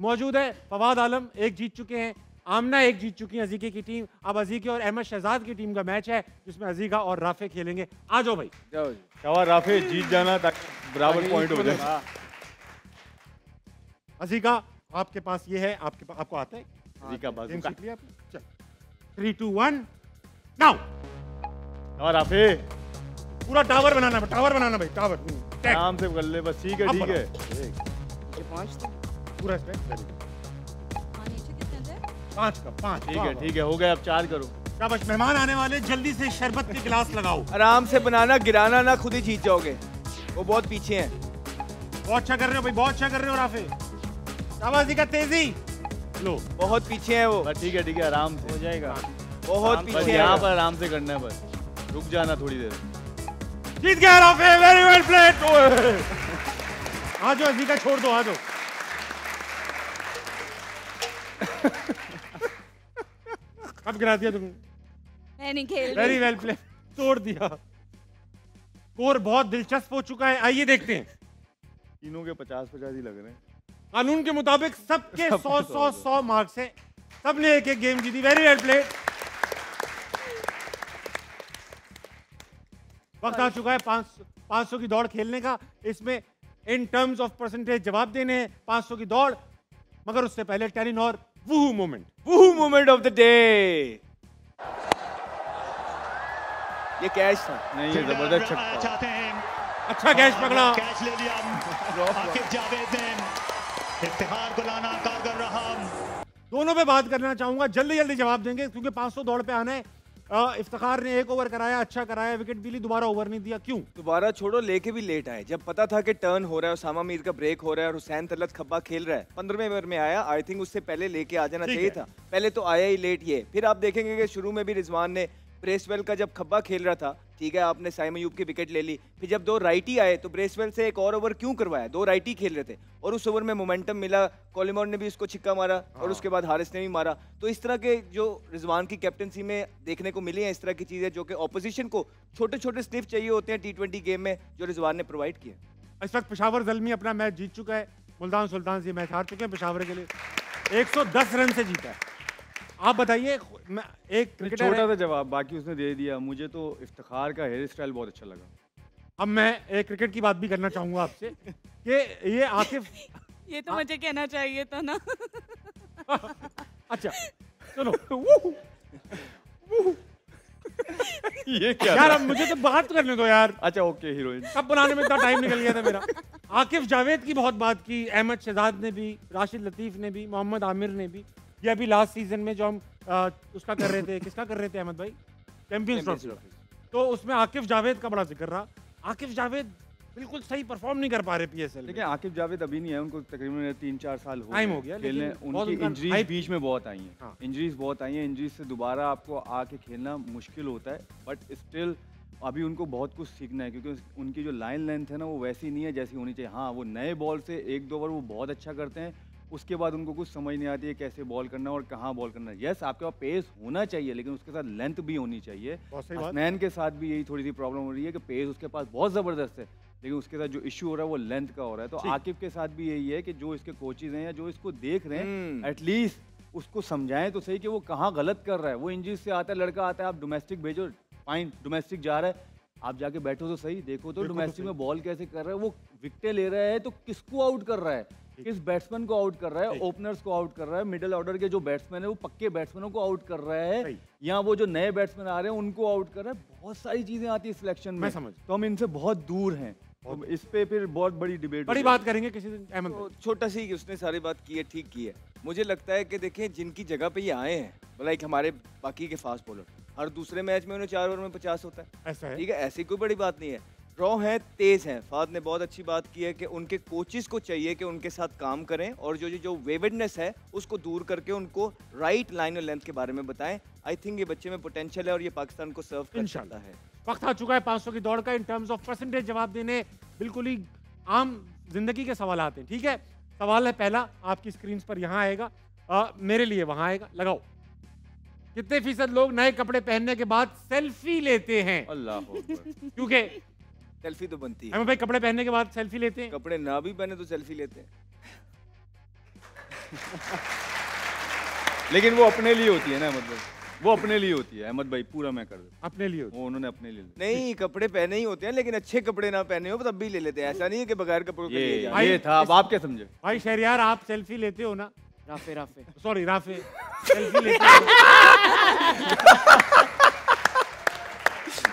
मौजूद है फवाद आलम, एक जीत चुके हैं, आमना एक जीत चुकी है अजीके की टीम। अब अजीके और अहमद शहजाद की टीम का मैच है जिसमें अजीका और राफे खेलेंगे। आ जाओ भाई। जाओ शाबाश राफे, जीत जाना ताकि बराबर पॉइंट हो जाए। अजीका आपके पास ये है, आपको आता है? अजीका बाजू गेम सीख लिया आपने? चल 3 2 1 नाउ। और राफे पूरा टावर बनाना भाई, टावर आराम से कर ले बस। ठीक है ठीक है। ये 5 पूरा स्ट्राइक। 5 का 5। ठीक है हो गया। अब 4 करो। शाबाश। मेहमान आने वाले, जल्दी से शरबत के गिलास लगाओ। आराम से बनाना, गिराना ना, खुद ही जीत जाओगे। वो बहुत पीछे हैं। बहुत अच्छा कर रहे हो भाई, बहुत अच्छा कर रहे हो राफे। शाबाश का तेजी। लो बहुत पीछे हैं वो। ठीक है आराम से हो जाएगा। बहुत पीछे यहाँ पर आराम से करना है, बस रुक जाना थोड़ी देर। जीत गया राफे, वेरी वेल प्लेड। आ जाओ अजीका, छोड़ दो, आ जाओ। कब गिरा दिया तुमने? मैं नहीं खेल रही। वेरी वेल प्ले, तोड़ दिया। स्कोर बहुत दिलचस्प हो चुका है, आइए देखते हैं। तीनों के 50-50 ही लग रहे हैं। कानून के मुताबिक सबके 100 मार्क्स हैं, सबने एक एक गेम जीती। Very well played. वक्त आ चुका है 500 की दौड़ खेलने का। इसमें इन टर्म्स ऑफ परसेंटेज जवाब देने हैं। 500 की दौड़, मगर उससे पहले Telenor वूहू moment of the day. ये कैच था। नहीं, ये जबरदस्त छक्का। अच्छा कैच पकड़ा। कैच ले लिया आकिब जावेद ने। इफ्तिखार को लाना कारगर रहा। दोनों पे बात करना चाहूंगा, जल्दी जवाब देंगे क्योंकि 500 दौड़ पे आना है। इफ्तिखार ने 1 ओवर कराया, अच्छा कराया, विकेट भी ली, दोबारा ओवर नहीं दिया। क्यों? दोबारा छोड़ो, लेके भी लेट आए। जब पता था कि टर्न हो रहा है, उसामा मीर का ब्रेक हो रहा है और हुसैन तलत खब्बा खेल रहा है, 15वें ओवर में आया। आई थिंक उससे पहले लेके आ जाना चाहिए था। पहले तो आया ही लेट ये। फिर आप देखेंगे कि शुरू में भी रिजवान ने ब्रेसवेल का जब खब्बा खेल रहा था, ठीक है, आपने साइम अयूब की विकेट ले ली। फिर जब 2 राइटी आए तो ब्रेसवेल से एक और ओवर क्यों करवाया? 2 राइटी खेल रहे थे और उस ओवर में मोमेंटम मिला। कॉलिमोर ने भी उसको छिक्का मारा और उसके बाद हारिस ने भी मारा। तो इस तरह के जो रिजवान की कैप्टनसी में देखने को मिली है, इस तरह की चीजें जो कि ऑपोजिशन को छोटे स्निफ चाहिए होते हैं T20 गेम में, जो रिजवान ने प्रोवाइड किया। इस वक्त पेशावर ज़ल्मी अपना मैच जीत चुका है। मुल्तान सुल्तान से मैच हार चुके हैं पेशावर के लिए। 110 रन से जीता है। आप बताइए, एक क्रिकेटर छोटा सा जवाब, बाकी उसने दे दिया। मुझे तो इफ्तिखार का हेयर स्टाइल बहुत अच्छा लगा। अब मैं एक क्रिकेट की बात भी करना चाहूंगा आपसे कि ये आसिफ ये तो मुझे कहना चाहिए था ना। अच्छा चलो। ये क्या यार, अब मुझे तो बात करने दो यार। अच्छा ओके, हीरोइन कब बनाने में इतना टाइम निकल गया था मेरा। आकिफ जावेद की बहुत बात की, अहमद शहजाद ने भी, राशिद लतीफ ने भी, मोहम्मद आमिर ने भी। ये अभी लास्ट सीजन में जो हम उसका कर रहे थे, किसका कर रहे थे अहमद भाई? Champions trophy. तो उसमें आकिफ जावेद का बड़ा जिक्र रहा। आकिफ जावेद बिल्कुल सही परफॉर्म नहीं कर पा रहे PSL। लेकिन आकिफ जावेद अभी नहीं है, उनको तकरीबन 3-4 साल टाइम हो गया खेलने। उनकी इंजरीज बीच में बहुत आई हैं। इंजरीज बहुत आई हैं। इंजरीज से दोबारा आपको आके खेलना मुश्किल होता है, बट स्टिल अभी उनको बहुत कुछ सीखना है क्योंकि उनकी जो लाइन लेंथ है ना, वो वैसी नहीं है जैसी होनी चाहिए। हाँ, वो नए बॉल से 1-2 ओवर वो बहुत अच्छा करते हैं, उसके बाद उनको कुछ समझ नहीं आती है कैसे बॉल करना और कहाँ बॉल करना है। यस, आपके पास पेस होना चाहिए, लेकिन उसके साथ लेंथ भी होनी चाहिए। हसनैन के साथ भी यही थोड़ी सी प्रॉब्लम हो रही है कि पेस उसके पास बहुत ज़बरदस्त है, लेकिन उसके साथ जो इशू हो रहा है वो लेंथ का हो रहा है। तो आकिफ के साथ भी यही है कि जो इसके कोचेज हैं या जो इसको देख रहे हैं, एटलीस्ट उसको समझाएं तो सही कि वो कहाँ गलत कर रहा है। वो इंजरी से आता है, लड़का आता है, आप डोमेस्टिक भेजो, फाइन, डोमेस्टिक जा रहा है, आप जाके बैठो तो सही, देखो तो डोमेस्टिक में बॉल कैसे कर रहा है, वो विकेटें ले रहा है तो किसको आउट कर रहा है, किस बैट्समैन को आउट कर रहा है, ओपनर्स को आउट कर रहा है, मिडिल ऑर्डर के जो बैट्समैन है वो पक्के बैट्समैनों को आउट कर रहा है, या वो जो नए बैट्समैन आ रहे हैं उनको आउट कर रहा है। बहुत सारी चीजें आती है सिलेक्शन में, तो हम इनसे बहुत दूर हैं। तो इस पे फिर बहुत बड़ी डिबेट, बड़ी बात करेंगे किसी दिन। अहमद तो छोटा सी उसने सारी बात की है, ठीक की है। मुझे लगता है कि देखें जिनकी जगह पे ये आए हैं, लाइक हमारे बाकी के फास्ट बॉलर, हर दूसरे मैच में उन्हें 4 ओवर में 50 होता है, ऐसा है, ठीक है, ऐसी कोई बड़ी बात नहीं है। रॉ हैं, तेज हैं। फाद ने बहुत अच्छी बात की है कि उनके कोचेस को चाहिए कि उनके साथ काम करें और जो वेवडनेस है उसको दूर करके उनको राइट लाइन और लेंथ के बारे में बताएं। आई थिंक ये बच्चे में पोटेंशियल है और ये पाकिस्तान को सर्व कर सकता है। वक्त आ चुका है 500 की दौड़ का। इन टर्म्स ऑफ परसेंटेज जवाब देने बिल्कुल ही आम जिंदगी के सवाल आते हैं। ठीक है, सवाल है पहला, आपकी स्क्रीन पर यहाँ आएगा, मेरे लिए वहां आएगा, लगाओ। कितने फीसद लोग नए कपड़े पहनने के बाद सेल्फी लेते हैं? अल्लाह क्योंकि सेल्फी तो बनती है। अहमद भाई कपड़े पहनने के बाद सेल्फी लेते हैं? कपड़े ना भी पहने तो सेल्फी लेते हैं। लेकिन वो अपने लिए होती है ना अहमद भाई, वो अपने लिए होती है। अहमद भाई पूरा मैं कर देता, अपने लिए वो उन्होंने अपने लिए नहीं, कपड़े पहने ही होते हैं लेकिन अच्छे कपड़े ना पहने हो तब भी ले लेते हैं। ऐसा नहीं है कि बगैर कपड़ों के लिए जाए। ये था। अब आप क्या समझे भाई शहरियार, आप सेल्फी लेते हो ना? राफे सॉरी राफे सेल्फी लेते हो।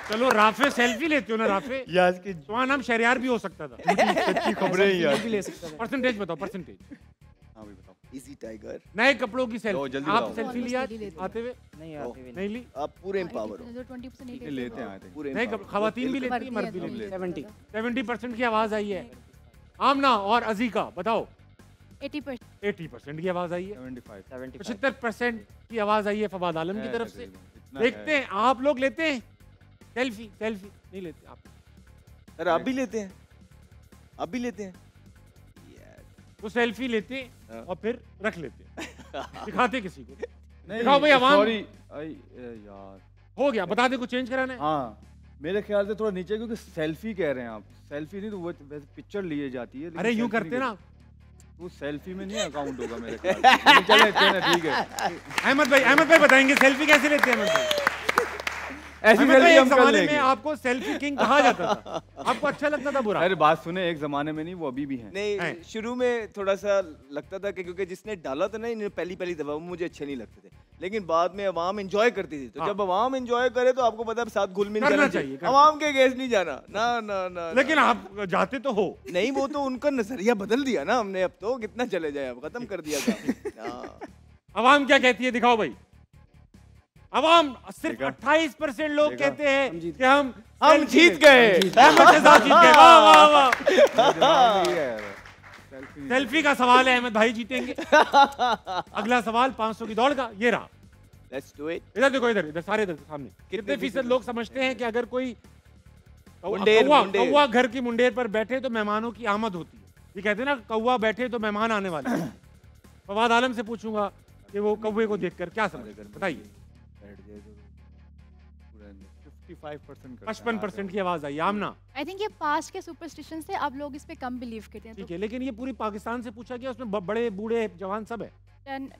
चलो राफे सेल्फी लेते हो ना? राफे यार की तुम्हारा नाम शहरियार भी हो सकता था। सच्ची खबरें ही यार। परसेंटेज बताओ, परसेंटेज। हाँ भाई बताओ। Easy tiger. नए कपड़ों की सेल्फी जल्दी आप बताओ। सेल्फी लिया आते हुए? नहीं ली। आप पूरे एम्पावर हो। 20% लेते हैं आते पूरे नहीं, खवातीन भी लेती है, मर्द भी लेती है। 70% की आवाज आई है। आमना और अजीका बताओ। 80% की आवाज आई है। 75% की आवाज आई है फवाद आलम की तरफ से। देखते हैं आप लोग लेते हैं सेल्फी? सेल्फी नहीं लेते आप। सर आप भी लेते हैं? आप भी लेते हैं? वो सेल्फी लेते हैं और फिर रख लेते हैं, दिखाते किसी को। नहीं, दिखाओ भाई आवाम। सॉरी यार, हो गया, बता दे कुछ चेंज कराना है। हाँ मेरे ख्याल से थोड़ा नीचे, क्योंकि सेल्फी कह रहे हैं आप। सेल्फी नहीं तो वो वैसे पिक्चर लिए जाती है। अरे यूं करते ना, वो सेल्फी में नहीं अकाउंट होगा मेरे ख्याल से। चले ठीक है। अहमद भाई बताएंगे सेल्फी कैसे लेते हैं? अहमद भाई ऐसी सेल्फी हम कर जमाने लेंगे। में आपको सेल्फी किंग कहा जाता था, आपको अच्छा लगता था बुरा? अरे बात सुने, एक जमाने में नहीं, वो अभी भी हैं। नहीं, शुरू में थोड़ा सा लगता था कि क्योंकि जिसने डाला था ना इन्हें पहली दफा, वो मुझे अच्छे नहीं लगते थे। लेकिन बाद में अवाम एंजॉय करती थी, तो जब अवाम एंजॉय करे तो आपको पता है साथ घुल मिल करना चाहिए। अवाम के अगेंस्ट नहीं जाना ना ना ना। लेकिन आप जाते तो हो। नहीं, वो तो उनका नजरिया बदल दिया ना हमने। अब तो कितना चले जाए, अब खत्म कर दिया था। अवाम क्या कहती है दिखाओ भाई। अवाम सिर्फ 28% लोग कहते हैं कि हम जीत गए। अहमद शहजाद जीत गए। वाह वाह वाह। सेल्फी का सवाल है, अहमद भाई जीतेंगे। अगला सवाल 500 की दौड़ का ये रहा। Let's do it. इधर देखो, इधर सारे इधर सामने। कितने फीसद लोग समझते हैं कि अगर कोई कौवा घर की मुंडेर पर बैठे तो मेहमानों की आमद होती है? ये कहते हैं ना, कौवा बैठे तो मेहमान आने वाले हैं। फवाद आलम से पूछूंगा कि वो कौवे को देखकर क्या समझेगा, बताइए। 55% की आवाज आई। आमना? आई थिंक ये पास्ट के सुपरस्टिशन से अब लोग इस पे कम बिलीव करते हैं। ठीक है, लेकिन ये पूरी पाकिस्तान से पूछा गया, उसमें बड़े बूढ़े जवान सब है।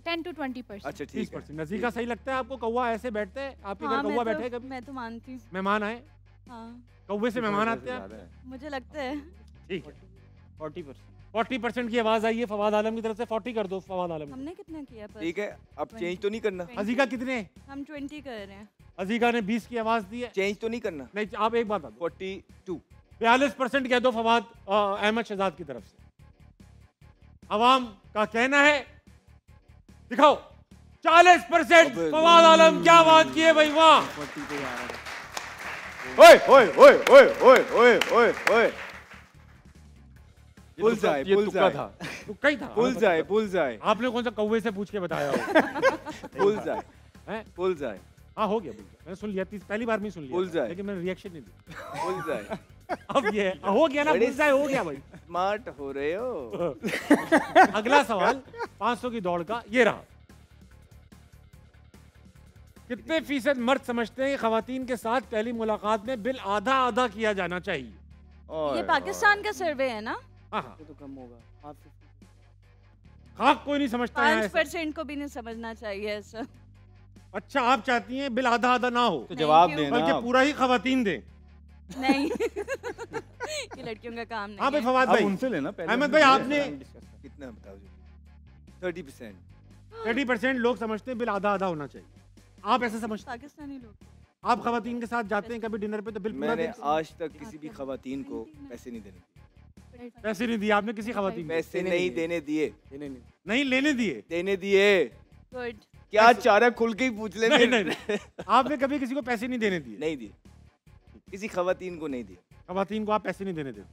10 to 20%। अच्छा ठीक है। 30%। नज़ीका सही लगता है आपको कौवा ऐसे बैठते हैं? आपके घर कौवा बैठे कभी? मैं तो मानती हूँ। मेहमान आए, कौवे से मेहमान आते हैं? मुझे लगता है। ठीक है। 40% की आवाज आई है फवाद आलम की तरफ से। 40 कर दो फवाद आलम। हमने कितना किया? ठीक है, अब चेंज तो नहीं करना। अजीका कितने? हम 20 कर रहे हैं। अजीका ने 20 की आवाज दी है। चेंज तो नहीं करना? नहीं, आप एक बात बता दो। 42। 42% कह दो फवाद अहमद शहजाद की तरफ से। अवाम का कहना है, दिखाओ 40% फवाद आलम। क्या बात की है भाई, वाह। ओए ओए ओए ओए ओए ओए ओए ओए, बुलजाए, बुलजाए था, तुक्का ही था। बुलजाए, बुलजाए। आपने कौन सा कौवे से पूछ के बताया हो? बुलजाए हैं? बुलजाए। हाँ हो गया बुलजाए, मैंने सुन लिया, पहली बार में सुन लिया, बुलजाए, लेकिन मैंने रिएक्शन नहीं दिया। बुलजाए। अब ये हो गया ना, बुलजाए हो गया भाई। स्मार्ट हो रहे हो। अगला सवाल 500 की दौड़ का ये रहा। कितने फीसद मर्द समझते हैं खवातीन के साथ पहली मुलाकात में बिल आधा आधा किया जाना चाहिए? ये पाकिस्तान का सर्वे है ना? हाँ, तो कम होगा। खाक कोई नहीं समझता है। 5% को भी नहीं समझना चाहिए ऐसा। अच्छा, आप चाहती हैं बिल आधा आधा ना हो? तो जवाब देना, बल्कि पूरा ही खवातीन दें। नहीं। ये लड़कियों का काम नहीं। हाँ भाई फवाद भाई, उनसे लेना पहले। अहमद भाई आपने कितना बताओ? 30%। 30% लोग समझते हैं बिल आधा आधा होना चाहिए। आप ऐसे समझते? पाकिस्तानी लोग। आप खवातीन के साथ जाते हैं कभी डिनर पे तो बिल पूरा मैंने देते हैं? आज तक किसी भी खवातीन को पैसे नहीं देने दिए। पैसे नहीं दिए आपने किसी खवातीन? पैसे नहीं देने दिए। नहीं लेने दिए? देने दिए। गुड। क्या चारा खुल के ही पूछ ले। नहीं, नहीं, नहीं। आपने कभी किसी को पैसे नहीं देने दिए? नहीं दिए, किसी खवातीन को नहीं दिए। खवातीन को आप पैसे नहीं देने देते?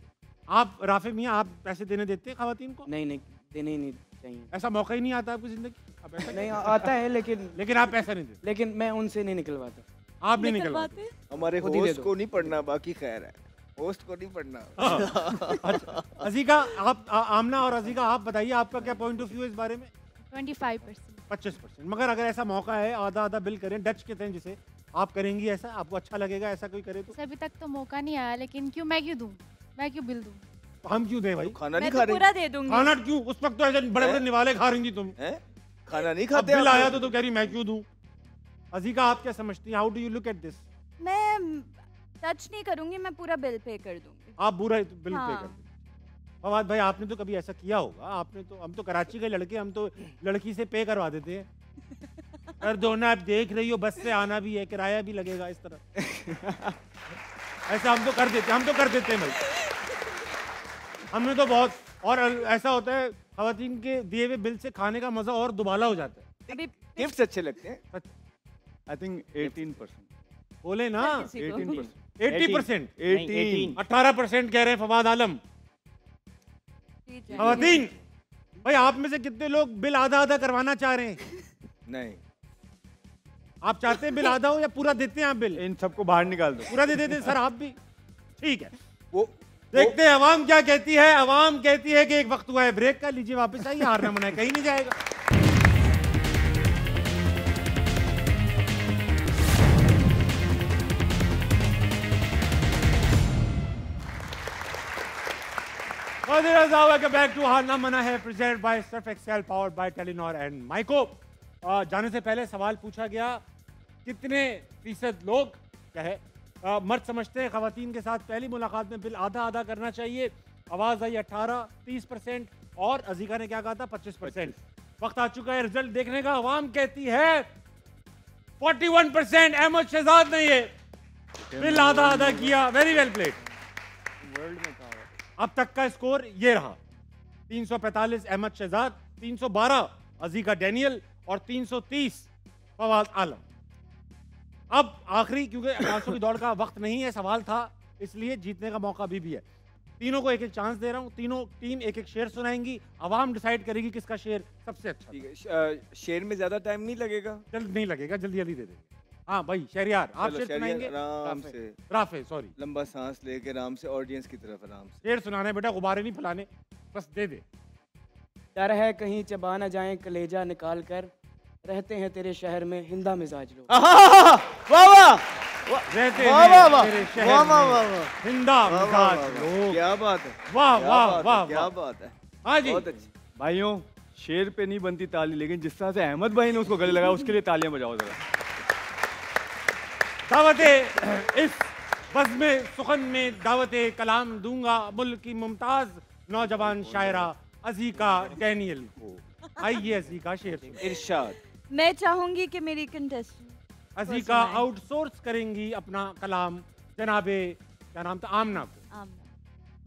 आप राफे मियाँ आप पैसे देने देते हैं खवातीन को? नहीं देने ही नहीं चाहिए। ऐसा मौका ही नहीं आता आपकी जिंदगी? आप ऐसा नहीं आता है लेकिन आप पैसा नहीं देते? लेकिन मैं उनसे नहीं निकलवाता। आप नहीं निकलवाते? हमारे होस्ट को नहीं पढ़ना, बाकी खैर है, होस्ट को नहीं पढ़ना। अच्छा, अजीका आप आमना और अजीका आप बताइए आपका क्या पॉइंट ऑफ व्यू है इस बारे में? 25%। 25%। मगर अगर ऐसा मौका है आधा आधा बिल करें, डच कहते हैं जिसे, आप करेंगी ऐसा? आपको अच्छा लगेगा ऐसा कोई करे तो? अभी तक तो मौका नहीं आया, लेकिन क्यों मैं क्यों दूं? मैं क्यों बिल दूं? हम क्यों दें भाई? खाना नहीं खा रही? पूरा दे दूंगी। खाना क्यों? उस वक्त तो ऐसे बड़े बड़े निवाले खा रही थी तुम। खाना नहीं खाते? बिल आया तो कह रही मैं क्यों दूं? अजीका आप क्या समझती हैं? How do you look at this? मैं टच नहीं करूंगी, मैं पूरा बिल पे कर दूंगी। आप पूरा बिल हाँ। पे कर देंगे। फवाद भाई आपने तो कभी ऐसा किया होगा? आपने तो, हम तो कराची के लड़के, हम तो लड़की से पे करवा देते हैं। कर दो ना, आप देख रही हो बस से आना भी है, किराया भी लगेगा, इस तरह। ऐसा हम तो कर देते हैं भाई। हमने तो बहुत, और ऐसा होता है खवातीन के दिए हुए बिल से खाने का मजा और दुबाला हो जाता है। गिफ्ट्स अच्छे लगते हैं। I think 18%। बोले ना 18%। 80%। 18। 18% कह रहे हैं फवाद आलम। खवातीन भाई आप में से कितने लोग बिल आधा आधा करवाना चाह रहे हैं? नहीं। आप चाहते हैं बिल आधा हो या पूरा देते हैं आप बिल? इन सबको बाहर निकाल दो। पूरा दे देते हैं सर आप भी? ठीक है, वो देखते हैं अवाम क्या कहती है। अवाम कहती है कि एक वक्त हुआ है ब्रेक का, लीजिए वापस आइए, हारना मना है, कहीं नहीं जाएगा। Welcome back to हारना मना है, presented by Surf Excel, powered by Telenor and Myco। जाने से पहले सवाल पूछा गया, कितने फीसद लोग क्या है मर्द समझते हैं खवातीन के साथ पहली मुलाकात में बिल आधा आधा करना चाहिए? आवाज आई 18, 30% और अजीका ने क्या कहा था? 25%। वक्त आ चुका है रिजल्ट देखने का। अवाम कहती है 41%। अहमद शहजाद ने ये बिल आधा आधा किया। Very well played. वर्ल्ड में अब तक का स्कोर ये रहा, 345 अहमद शहजाद, 312 अजीका डैनियल और 330 फवाद आलम। अब आखिरी, क्योंकि 500 की दौड़ का वक्त नहीं है, सवाल था, इसलिए जीतने का मौका अभी भी है। तीनों को एक एक चांस दे रहा हूँ। तीनों टीम एक एक शेर सुनाएंगी, आवाम डिसाइड करेगी किसका शेर सबसे अच्छा। ठीक है, शेर में ज्यादा टाइम नहीं लगेगा? जल्द नहीं लगेगा, जल्दी जल्दी दे देंगे। हाँ भाई शहरियार आप शेर सुनाएंगे? आराम से, राफे सॉरी, लंबा सांस लेके आराम से ऑडियंस की तरफ आराम से। शेर सुनाने बेटा, गुब्बारे नहीं फैलाने, बस दे दे। डर है कहीं चबा ना जाए कलेजा निकाल कर, रहते हैं तेरे शहर में हिंदा मिजाज लोग। वाह वाह, रहते हैं तेरे शहर में हिंदा मिजाज लोग। क्या बात है, वाह वाह वाह, क्या बात है। हाँ जी बहुत अच्छी। भाइयों, शेर पे नहीं बनती ताली, लेकिन जिस तरह से अहमद भाई ने उसको गले लगाया उसके लिए तालियां बजाओ जरा। दावते इस बज़्म सुखन में दावते कलाम दूंगा मुल्क की मुमताज नौजवान शायरा अजीका डैनियल को। आइए अजीका शेर सुनाइए। इरशाद। मैं चाहूंगी कि मेरी कंटेस्टेंट अजीका आउटसोर्स करेंगी अपना कलाम जनाबे क्या नाम था, आमना को।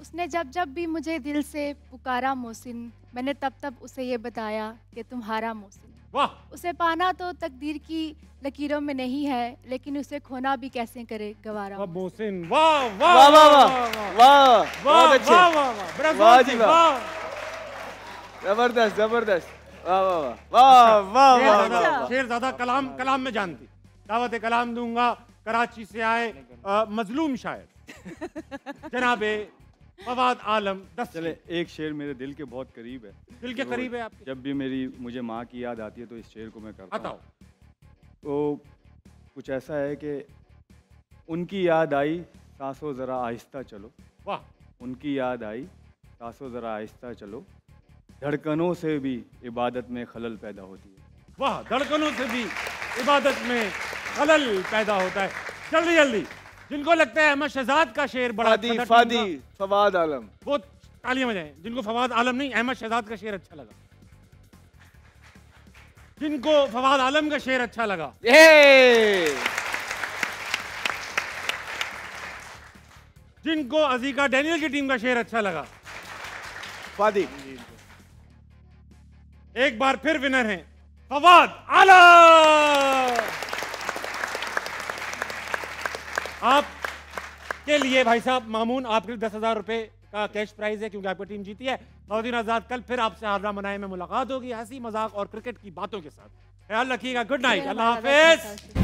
उसने जब जब भी मुझे दिल से पुकारा मोहसिन, मैंने तब तब उसे ये बताया कि तुम्हारा मोहसिन। वाह। उसे पाना तो तकदीर की लकीरों में नहीं है, लेकिन उसे खोना भी कैसे करे गवारा मोहसिन। वाह वाह वाह वाह वाह वाह, बहुत अच्छे, वाह जी वाह, जबरदस्त जबरदस्त, वाह वाह वाह वाह वाह। शेर ज्यादा कलाम में जानती। दावत कलाम दूंगा कराची से आए मजलूम शायर जनाबे फवाद आलम। 10 चले, एक शेर मेरे दिल के बहुत करीब है। दिल के करीब है आपके? जब भी मुझे माँ की याद आती है तो इस शेर को मैं करता हूँ। तो कुछ ऐसा है कि उनकी याद आई सांसों ज़रा आहिस्ता चलो। वाह। उनकी याद आई सांसों ज़रा आहिस्ता चलो, धड़कनों से भी इबादत में खलल पैदा होती है। वाह, धड़कनों से भी इबादत में खलल पैदा होता है। जल्दी जल्दी, जिनको लगता है अहमद शहजाद का शेर बड़ा फादी फवाद आलम, वो तालियां बजाएं। जिनको फवाद आलम नहीं, अहमद शहजाद का शेर अच्छा लगा। जिनको फवाद आलम का शेर अच्छा लगा, जिनको अजीका डैनियल की टीम का शेर अच्छा लगा, फादी। एक बार फिर विनर हैं फवाद आलम। आप के लिए भाई साहब मामून आपके लिए 10,000 रुपए का कैश प्राइज है क्योंकि आपकी टीम जीती है। नौदीन आजाद, कल फिर आपसे हारना मनाए में मुलाकात होगी हंसी मजाक और क्रिकेट की बातों के साथ। ख्याल रखिएगा। गुड नाइट, अल्लाह हाफिज।